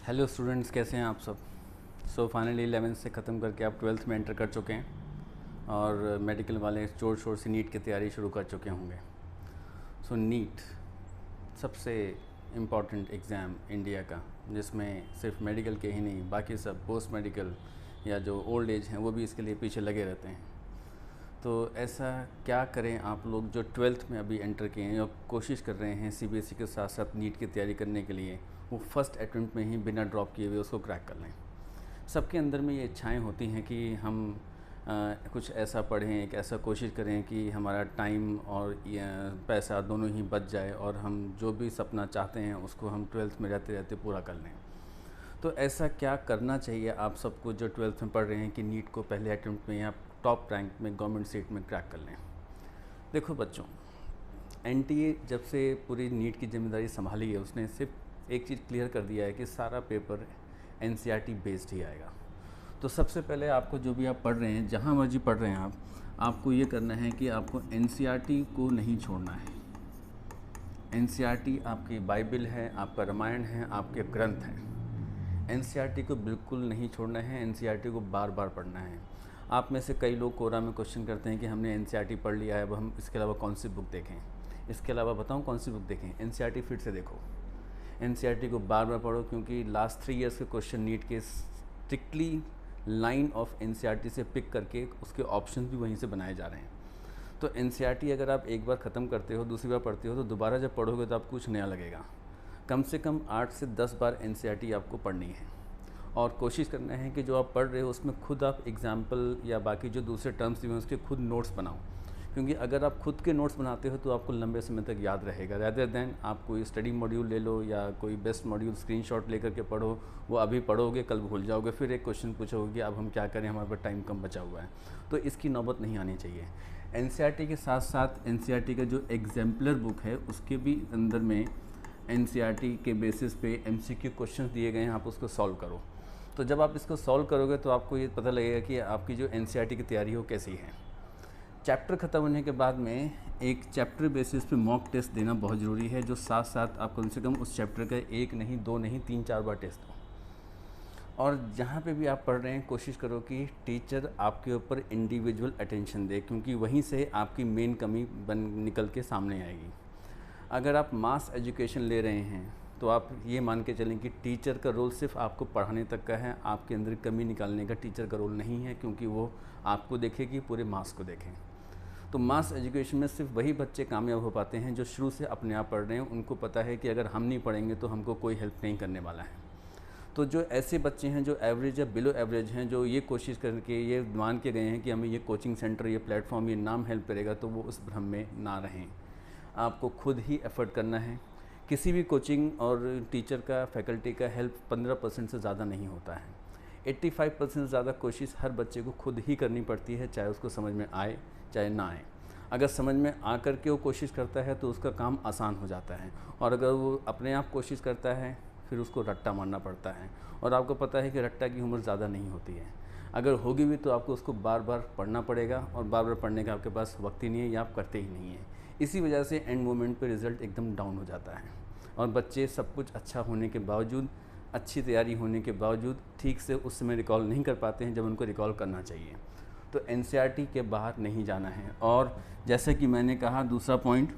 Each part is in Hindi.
हेलो स्टूडेंट्स, कैसे हैं आप सब। फाइनली 11th से ख़त्म करके आप 12th में एंटर कर चुके हैं और मेडिकल वाले जोर शोर से नीट की तैयारी शुरू कर चुके होंगे। नीट सबसे इम्पॉर्टेंट एग्ज़ाम इंडिया का, जिसमें सिर्फ मेडिकल के ही नहीं बाकी सब पोस्ट मेडिकल या जो ओल्ड एज हैं वो भी इसके लिए पीछे लगे रहते हैं। तो ऐसा क्या करें आप लोग जो 12th में अभी एंटर किए हैं और कोशिश कर रहे हैं सीबीएसई के साथ साथ नीट की तैयारी करने के लिए, वो फर्स्ट अटेम्प्ट में ही बिना ड्रॉप किए हुए उसको क्रैक कर लें। सबके अंदर में ये इच्छाएं होती हैं कि हम कुछ ऐसा पढ़ें, एक ऐसा कोशिश करें कि हमारा टाइम और पैसा दोनों ही बच जाए और हम जो भी सपना चाहते हैं उसको हम 12th में रहते रहते पूरा कर लें। तो ऐसा क्या करना चाहिए आप सबको जो 12th में पढ़ रहे हैं कि नीट को पहले अटेम्प्ट में या टॉप रैंक में गवर्नमेंट सीट में क्रैक कर लें। देखो बच्चों, एनटीए जब से पूरी नीट की जिम्मेदारी संभाली है उसने सिर्फ एक चीज़ क्लियर कर दिया है कि सारा पेपर एनसीईआरटी बेस्ड ही आएगा। तो सबसे पहले आपको जो भी आप पढ़ रहे हैं, जहाँ मर्जी पढ़ रहे हैं आपको ये करना है कि आपको एनसीईआरटी को नहीं छोड़ना है। एनसीईआरटी आपकी बाइबल है, आपका रामायण है, आपके ग्रंथ हैं। एनसीईआरटी को बिल्कुल नहीं छोड़ना है, एनसीईआरटी को बार बार पढ़ना है। आप में से कई लोग कोरा में क्वेश्चन करते हैं कि हमने एनसीईआरटी पढ़ लिया है, अब हम इसके अलावा कौन सी बुक देखें। इसके अलावा बताऊं कौन सी बुक देखें? एनसीईआरटी फिर से देखो, एनसीईआरटी को बार बार पढ़ो, क्योंकि लास्ट 3 इयर्स के क्वेश्चन नीट के स्ट्रिक्टली लाइन ऑफ एनसीईआरटी से पिक करके उसके ऑप्शन भी वहीं से बनाए जा रहे हैं। तो एनसीईआरटी अगर आप एक बार ख़त्म करते हो, दूसरी बार पढ़ते हो, तो दोबारा जब पढ़ोगे तो आपको कुछ नया लगेगा। कम से कम 8 से 10 बार एनसीईआरटी आपको पढ़नी है और कोशिश करना है कि जो आप पढ़ रहे हो उसमें खुद आप एग्जाम्पल या बाकी जो दूसरे टर्म्स दिए हैं उसके खुद नोट्स बनाओ। क्योंकि अगर आप खुद के नोट्स बनाते हो तो आपको लंबे समय तक याद रहेगा, रैदर देन आप कोई स्टडी मॉड्यूल ले लो या कोई बेस्ट मॉड्यूल स्क्रीनशॉट लेकर के पढ़ो। वो अभी पढ़ोगे, कल भूल जाओगे, फिर एक क्वेश्चन पूछोगे कि अब हम क्या करें, हमारे पास टाइम कम बचा हुआ है। तो इसकी नौबत नहीं आनी चाहिए। एनसीईआरटी के साथ साथ एनसीईआरटी का जो एग्जाम्पलर बुक है उसके भी अंदर में एनसीईआरटी के बेसिस पे एमसीक्यू क्वेश्चंस दिए गए हैं, आप उसको सॉल्व करो। तो जब आप इसको सॉल्व करोगे तो आपको ये पता लगेगा कि आपकी जो एनसीईआरटी की तैयारी हो कैसी है। चैप्टर ख़त्म होने के बाद में एक चैप्टर बेसिस पे मॉक टेस्ट देना बहुत ज़रूरी है, जो साथ साथ आप कम से कम उस चैप्टर का 1 नहीं 2 नहीं 3-4 बार टेस्ट दो। और जहाँ पे भी आप पढ़ रहे हैं कोशिश करो कि टीचर आपके ऊपर इंडिविजुअल अटेंशन दे, क्योंकि वहीं से आपकी मेन कमी निकल के सामने आएगी। अगर आप मास एजुकेशन ले रहे हैं तो आप ये मान के चलें कि टीचर का रोल सिर्फ आपको पढ़ाने तक का है, आपके अंदर कमी निकालने का टीचर का रोल नहीं है, क्योंकि वो आपको देखेगी, पूरे मास को देखें। तो मास एजुकेशन में सिर्फ वही बच्चे कामयाब हो पाते हैं जो शुरू से अपने आप पढ़ रहे हैं। उनको पता है कि अगर हम नहीं पढ़ेंगे तो हमको कोई हेल्प नहीं करने वाला है। तो जो ऐसे बच्चे हैं जो एवरेज या बिलो एवरेज हैं, जो ये कोशिश करके ये मान के गए हैं कि हमें ये कोचिंग सेंटर, ये प्लेटफॉर्म, ये नाम हेल्प करेगा, तो वो उस भ्रम में ना रहें। आपको खुद ही एफर्ट करना है। किसी भी कोचिंग और टीचर का, फैकल्टी का हेल्प 15% से ज़्यादा नहीं होता है। 85% से ज़्यादा कोशिश हर बच्चे को खुद ही करनी पड़ती है, चाहे उसको समझ में आए चाहे ना आए। अगर समझ में आ कर के वो कोशिश करता है तो उसका काम आसान हो जाता है, और अगर वो अपने आप कोशिश करता है फिर उसको रट्टा मारना पड़ता है। और आपको पता है कि रट्टा की उम्र ज़्यादा नहीं होती है। अगर होगी भी तो आपको उसको बार बार पढ़ना पड़ेगा, और बार बार पढ़ने का आपके पास वक्त ही नहीं है या आप करते ही नहीं हैं। इसी वजह से एंड मोमेंट पे रिज़ल्ट एकदम डाउन हो जाता है, और बच्चे सब कुछ अच्छा होने के बावजूद, अच्छी तैयारी होने के बावजूद ठीक से उस समय रिकॉल नहीं कर पाते हैं जब उनको रिकॉल करना चाहिए। तो एनसीईआरटी के बाहर नहीं जाना है। और जैसे कि मैंने कहा, दूसरा पॉइंट,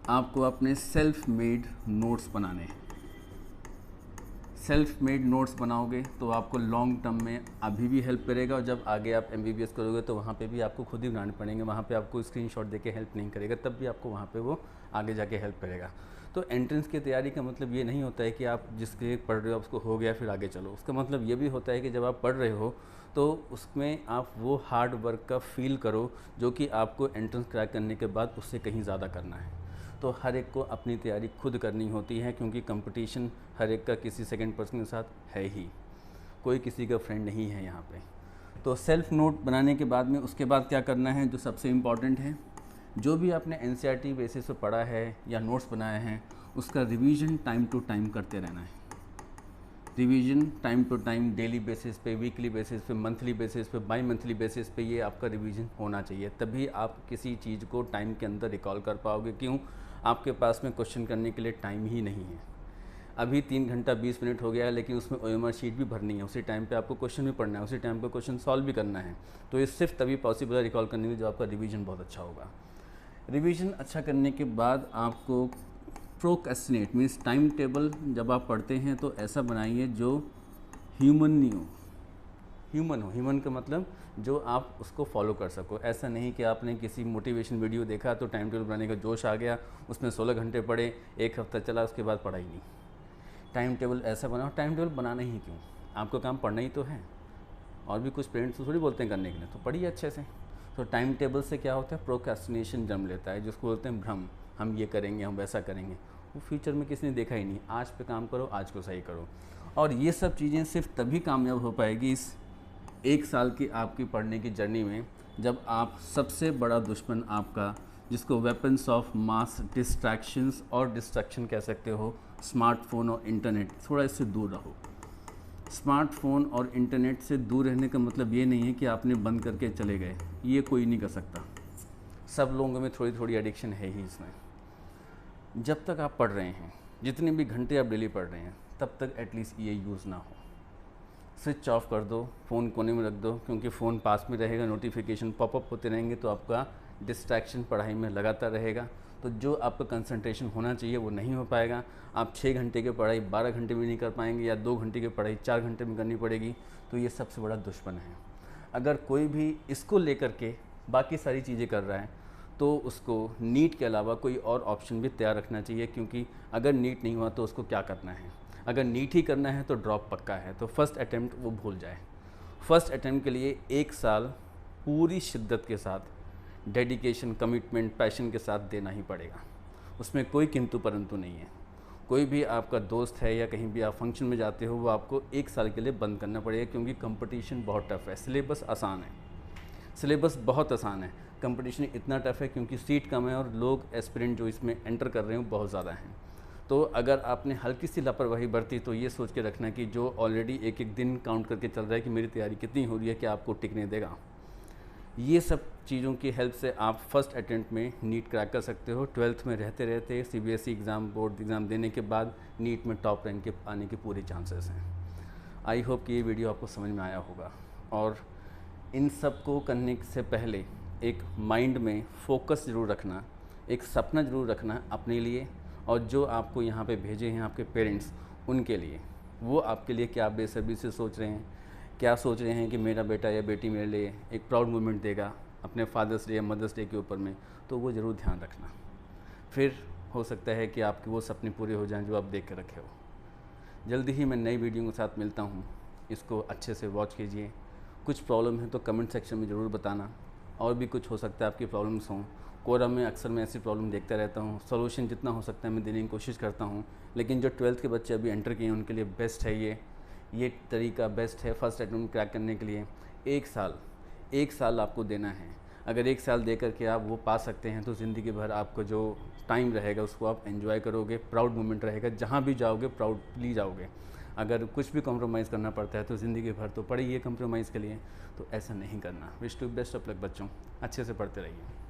आपको अपने सेल्फ मेड नोट्स बनाने हैं। सेल्फ मेड नोट्स बनाओगे तो आपको लॉन्ग टर्म में अभी भी हेल्प करेगा, और जब आगे आप एमबीबीएस करोगे तो वहाँ पे भी आपको खुद ही बनाने पड़ेंगे। वहाँ पे आपको स्क्रीनशॉट देके हेल्प नहीं करेगा, तब भी आपको वहाँ पे वो आगे जाके हेल्प करेगा। तो एंट्रेंस की तैयारी का मतलब ये नहीं होता है कि आप जिसके पढ़ रहे हो उसको हो गया फिर आगे चलो। उसका मतलब ये भी होता है कि जब आप पढ़ रहे हो तो उसमें आप वो हार्ड वर्क का फील करो जो कि आपको एंट्रेंस क्रैक करने के बाद उससे कहीं ज़्यादा करना है। तो हर एक को अपनी तैयारी खुद करनी होती है, क्योंकि कंपटीशन हर एक का किसी सेकंड पर्सन के साथ है ही, कोई किसी का फ्रेंड नहीं है यहाँ पे। तो सेल्फ नोट बनाने के बाद में उसके बाद क्या करना है, जो सबसे इम्पॉर्टेंट है, जो भी आपने एनसीईआरटी बेसिस पे पढ़ा है या नोट्स बनाए हैं उसका रिवीजन टाइम टू टाइम करते रहना है। Revision time to time, daily basis पे, वीकली बेसिस पे, मंथली बेसिस पे, बाई मंथली बेसिस पे, ये आपका रिवीजन होना चाहिए। तभी आप किसी चीज़ को टाइम के अंदर रिकॉल कर पाओगे। क्यों? आपके पास में क्वेश्चन करने के लिए टाइम ही नहीं है। अभी 3 घंटा 20 मिनट हो गया है, लेकिन उसमें OMR शीट भी भरनी है, उसी टाइम पे आपको क्वेश्चन भी पढ़ना है, उसी टाइम पे क्वेश्चन सॉल्व भी करना है। तो ये सिर्फ तभी पॉसिबल है रिकॉल करने में जब आपका रिवीजन बहुत अच्छा होगा। रिवीजन अच्छा करने के बाद आपको प्रोक्रेस्टिनेट मीन्स टाइम टेबल जब आप पढ़ते हैं तो ऐसा बनाइए जो ह्यूमन नहीं हो, ह्यूमन का मतलब जो आप उसको फॉलो कर सको। ऐसा नहीं कि आपने किसी मोटिवेशन वीडियो देखा तो टाइम टेबल बनाने का जोश आ गया, उसमें 16 घंटे पढ़े, एक हफ्ता चला, उसके बाद पढ़ा ही नहीं। टाइम टेबल ऐसा बनाओ, टाइम टेबल बनाना ही क्यों, आपका काम पढ़ना ही तो है। और भी कुछ पेरेंट्स तो थोड़ी बोलते हैं करने के लिए, तो पढ़िए अच्छे से। तो टाइम टेबल से क्या होता है, प्रोक्रेस्टिनेशन जन्म लेता है, जिसको बोलते हैं भ्रम, हम ये करेंगे, हम वैसा करेंगे। वो फ्यूचर में किसी ने देखा ही नहीं। आज पे काम करो, आज को सही करो। और ये सब चीज़ें सिर्फ तभी कामयाब हो पाएगी इस 1 साल की आपकी पढ़ने की जर्नी में, जब आप सबसे बड़ा दुश्मन आपका, जिसको वेपन्स ऑफ मास डिस्ट्रैक्शंस और डिस्ट्रैक्शन कह सकते हो, स्मार्टफोन और इंटरनेट, थोड़ा इससे दूर रहो। स्मार्टफोन और इंटरनेट से दूर रहने का मतलब ये नहीं है कि आपने बंद करके चले गए, ये कोई नहीं कर सकता। सब लोगों में थोड़ी थोड़ी एडिक्शन है ही इसमें। जब तक आप पढ़ रहे हैं, जितने भी घंटे आप डेली पढ़ रहे हैं, तब तक एटलीस्ट ये यूज़ ना हो। स्विच ऑफ कर दो, फ़ोन कोने में रख दो, क्योंकि फ़ोन पास में रहेगा, नोटिफिकेशन पॉपअप होते रहेंगे, तो आपका डिस्ट्रैक्शन पढ़ाई में लगातार रहेगा। तो जो आपका कंसंट्रेशन होना चाहिए वो नहीं हो पाएगा। आप 6 घंटे की पढ़ाई 12 घंटे में नहीं कर पाएंगे, या 2 घंटे की पढ़ाई 4 घंटे में करनी पड़ेगी। तो ये सबसे बड़ा दुश्मन है। अगर कोई भी इसको लेकर के बाकी सारी चीज़ें कर रहा है, तो उसको नीट के अलावा कोई और ऑप्शन भी तैयार रखना चाहिए, क्योंकि अगर नीट नहीं हुआ तो उसको क्या करना है। अगर नीट ही करना है तो ड्रॉप पक्का है, तो फर्स्ट अटैम्प्ट वो भूल जाए। फर्स्ट अटैम्प्ट के लिए 1 साल पूरी शिद्दत के साथ, डेडिकेशन, कमिटमेंट, पैशन के साथ देना ही पड़ेगा। उसमें कोई किंतु परंतु नहीं है। कोई भी आपका दोस्त है या कहीं भी आप फंक्शन में जाते हो, वो आपको 1 साल के लिए बंद करना पड़ेगा, क्योंकि कंपटीशन बहुत टफ है। सिलेबस आसान है, सिलेबस बहुत आसान है, कंपटीशन इतना टफ है क्योंकि सीट कम है और लोग एस्पिरेंट जो इसमें एंटर कर रहे हैं बहुत ज़्यादा हैं। तो अगर आपने हल्की सी लापरवाही बरती तो ये सोच के रखना कि जो ऑलरेडी एक एक दिन काउंट करके चल रहा है कि मेरी तैयारी कितनी हो रही है, कि आपको टिकने देगा। ये सब चीज़ों की हेल्प से आप फर्स्ट अटेम्प्ट में नीट क्रैक कर सकते हो। 12th में रहते रहते CBSE एग्ज़ाम, बोर्ड एग्ज़ाम देने के बाद नीट में टॉप रैंक के आने के पूरे चांसेस हैं। आई होप कि ये वीडियो आपको समझ में आया होगा। और इन सब को करने से पहले एक माइंड में फोकस ज़रूर रखना, एक सपना ज़रूर रखना अपने लिए, और जो आपको यहाँ पे भेजे हैं आपके पेरेंट्स, उनके लिए। वो आपके लिए क्या बेसब्री से सोच रहे हैं, क्या सोच रहे हैं कि मेरा बेटा या बेटी मेरे लिए एक प्राउड मोमेंट देगा अपने फादर्स डे या मदर्स डे के ऊपर में, तो वो ज़रूर ध्यान रखना। फिर हो सकता है कि आपके वो सपने पूरे हो जाएं जो आप देख कर रखे हो। जल्दी ही मैं नई वीडियो के साथ मिलता हूँ, इसको अच्छे से वॉच कीजिए। कुछ प्रॉब्लम है तो कमेंट सेक्शन में ज़रूर बताना, और भी कुछ हो सकता है आपकी प्रॉब्लम्स हों। कोरा में अक्सर मैं ऐसी प्रॉब्लम देखता रहता हूँ, सोल्यूशन जितना हो सकता है मैं देने की कोशिश करता हूँ। लेकिन जो 12th के बच्चे अभी एंटर किए हैं उनके लिए बेस्ट है ये तरीका बेस्ट है फर्स्ट अटेम्प्ट क्रैक करने के लिए। 1 साल आपको देना है। अगर 1 साल दे करके आप वो पा सकते हैं तो ज़िंदगी भर आपको जो टाइम रहेगा उसको आप एंजॉय करोगे, प्राउड मोमेंट रहेगा, जहाँ भी जाओगे प्राउडली जाओगे। अगर कुछ भी कॉम्प्रोमाइज़ करना पड़ता है तो ज़िंदगी भर तो पड़ी है कॉम्प्रोमाइज़ के लिए, तो ऐसा नहीं करना। Wish to best of luck बच्चों, अच्छे से पढ़ते रहिए।